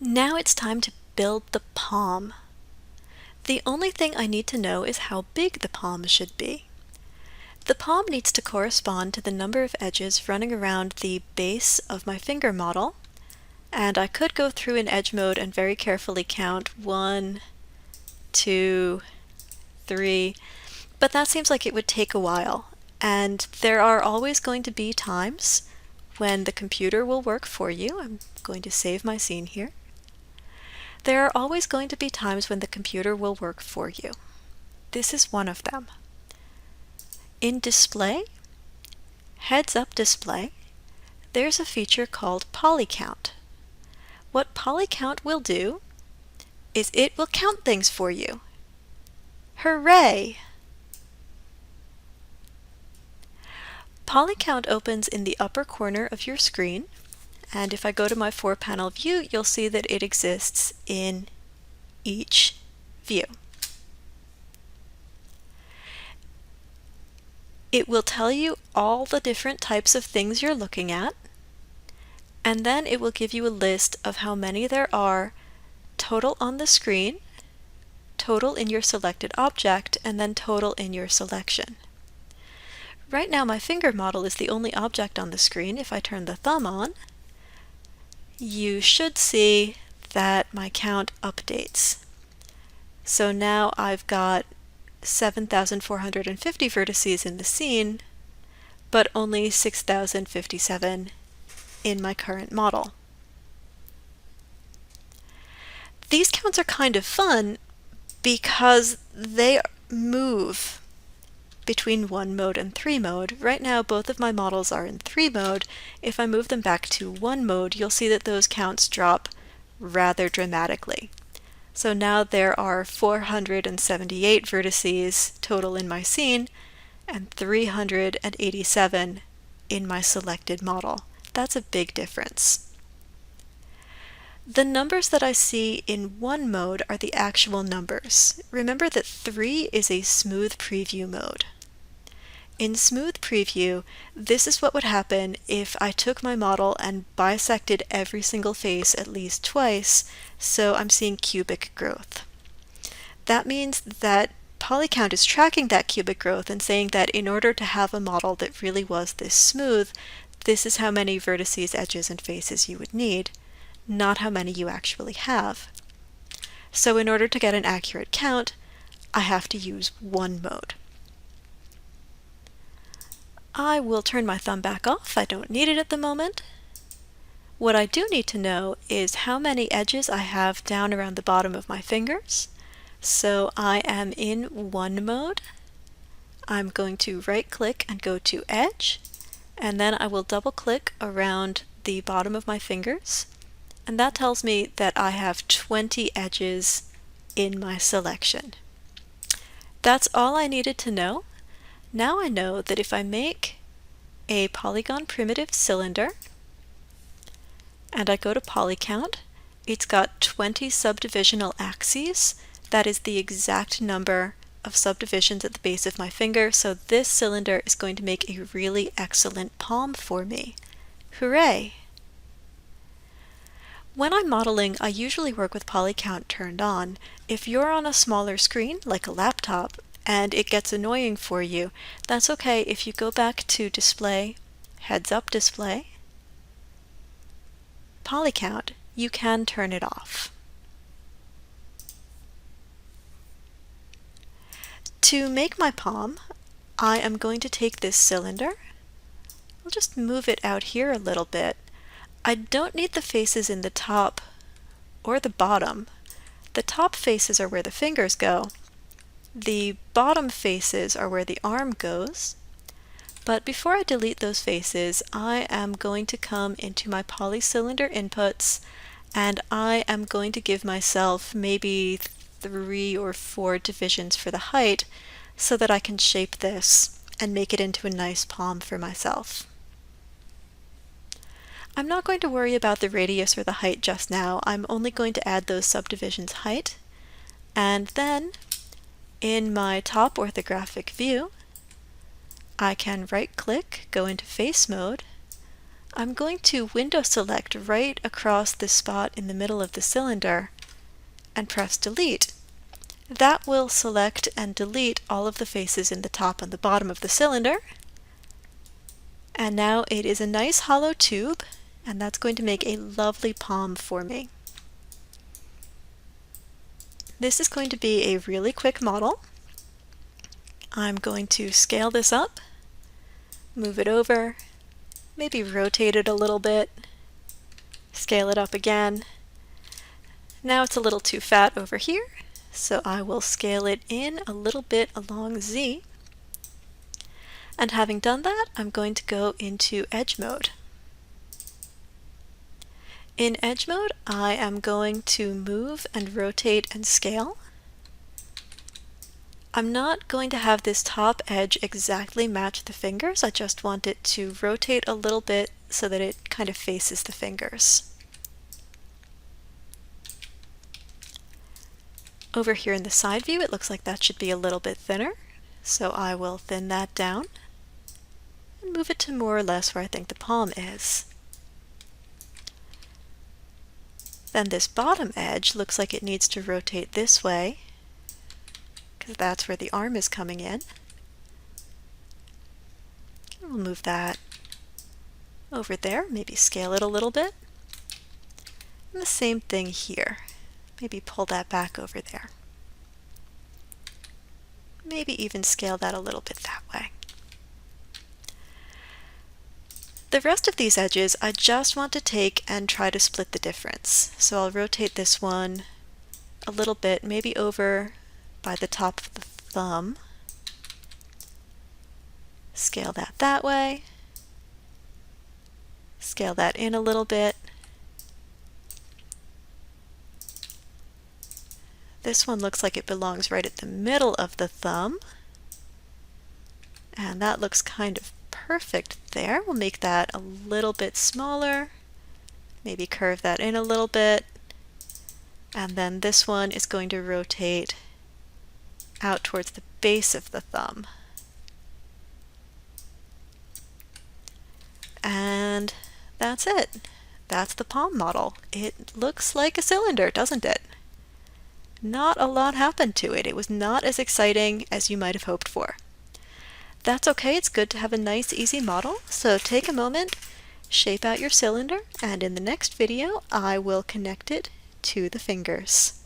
Now it's time to build the palm. The only thing I need to know is how big the palm should be. The palm needs to correspond to the number of edges running around the base of my finger model, and I could go through in edge mode and very carefully count 1, 2, 3, but that seems like it would take a while, and there are always going to be times when the computer will work for you. I'm going to save my scene here. There are always going to be times when the computer will work for you. This is one of them. In Display, Heads-Up Display, there's a feature called Polycount. What Polycount will do is it will count things for you. Hooray! Polycount opens in the upper corner of your screen, and if I go to my 4-panel view, you'll see that it exists in each view. It will tell you all the different types of things you're looking at, and then it will give you a list of how many there are total on the screen, total in your selected object, and then total in your selection. Right now my finger model is the only object on the screen. If I turn the thumb on, you should see that my count updates. So now I've got 7,450 vertices in the scene, but only 6,057 in my current model. These counts are kind of fun because they move between 1 mode and 3 mode. Right now both of my models are in 3 mode. If I move them back to 1 mode, you'll see that those counts drop rather dramatically. So now there are 478 vertices total in my scene and 387 in my selected model. That's a big difference. The numbers that I see in 1 mode are the actual numbers. Remember that 3 is a smooth preview mode. In smooth preview, this is what would happen if I took my model and bisected every single face at least twice, so I'm seeing cubic growth. That means that Polycount is tracking that cubic growth and saying that in order to have a model that really was this smooth, this is how many vertices, edges, and faces you would need, not how many you actually have. So in order to get an accurate count, I have to use 1 mode. I will turn my thumb back off. I don't need it at the moment. What I do need to know is how many edges I have down around the bottom of my fingers. So I am in 1 mode. I'm going to right-click and go to Edge, and then I will double-click around the bottom of my fingers, and that tells me that I have 20 edges in my selection. That's all I needed to know. Now I know that if I make a polygon primitive cylinder and I go to Polycount, it's got 20 subdivisional axes. That is the exact number of subdivisions at the base of my finger, so this cylinder is going to make a really excellent palm for me. Hooray! When I'm modeling, I usually work with Polycount turned on. If you're on a smaller screen, like a laptop, and it gets annoying for you, that's okay. If you go back to Display, Heads-Up Display, Polycount, you can turn it off. To make my palm, I am going to take this cylinder. I'll just move it out here a little bit. I don't need the faces in the top or the bottom. The top faces are where the fingers go. The bottom faces are where the arm goes. But before I delete those faces, I am going to come into my polycylinder inputs, and I am going to give myself maybe 3 or 4 divisions for the height so that I can shape this and make it into a nice palm for myself. I'm not going to worry about the radius or the height just now. I'm only going to add those subdivisions height, and then in my top orthographic view, I can right-click, go into face mode. I'm going to window select right across this spot in the middle of the cylinder and press delete. That will select and delete all of the faces in the top and the bottom of the cylinder. And now it is a nice hollow tube, and that's going to make a lovely palm for me. This is going to be a really quick model. I'm going to scale this up, move it over, maybe rotate it a little bit, scale it up again. Now it's a little too fat over here, so I will scale it in a little bit along Z. And having done that, I'm going to go into Edge mode. In Edge mode, I am going to move and rotate and scale. I'm not going to have this top edge exactly match the fingers. I just want it to rotate a little bit so that it kind of faces the fingers. Over here in the side view, it looks like that should be a little bit thinner, so I will thin that down and move it to more or less where I think the palm is. Then this bottom edge looks like it needs to rotate this way, because that's where the arm is coming in. We'll move that over there, maybe scale it a little bit. And the same thing here. Maybe pull that back over there. Maybe even scale that a little bit that way. The rest of these edges I just want to take and try to split the difference. So I'll rotate this one a little bit, maybe over by the top of the thumb. Scale that way. Scale that in a little bit. This one looks like it belongs right at the middle of the thumb. And that looks kind of perfect there. We'll make that a little bit smaller. Maybe curve that in a little bit. And then this one is going to rotate out towards the base of the thumb. And that's it. That's the palm model. It looks like a cylinder, doesn't it? Not a lot happened to it. It was not as exciting as you might have hoped for. That's okay. It's good to have a nice, easy model. So take a moment, shape out your cylinder, and in the next video, I will connect it to the fingers.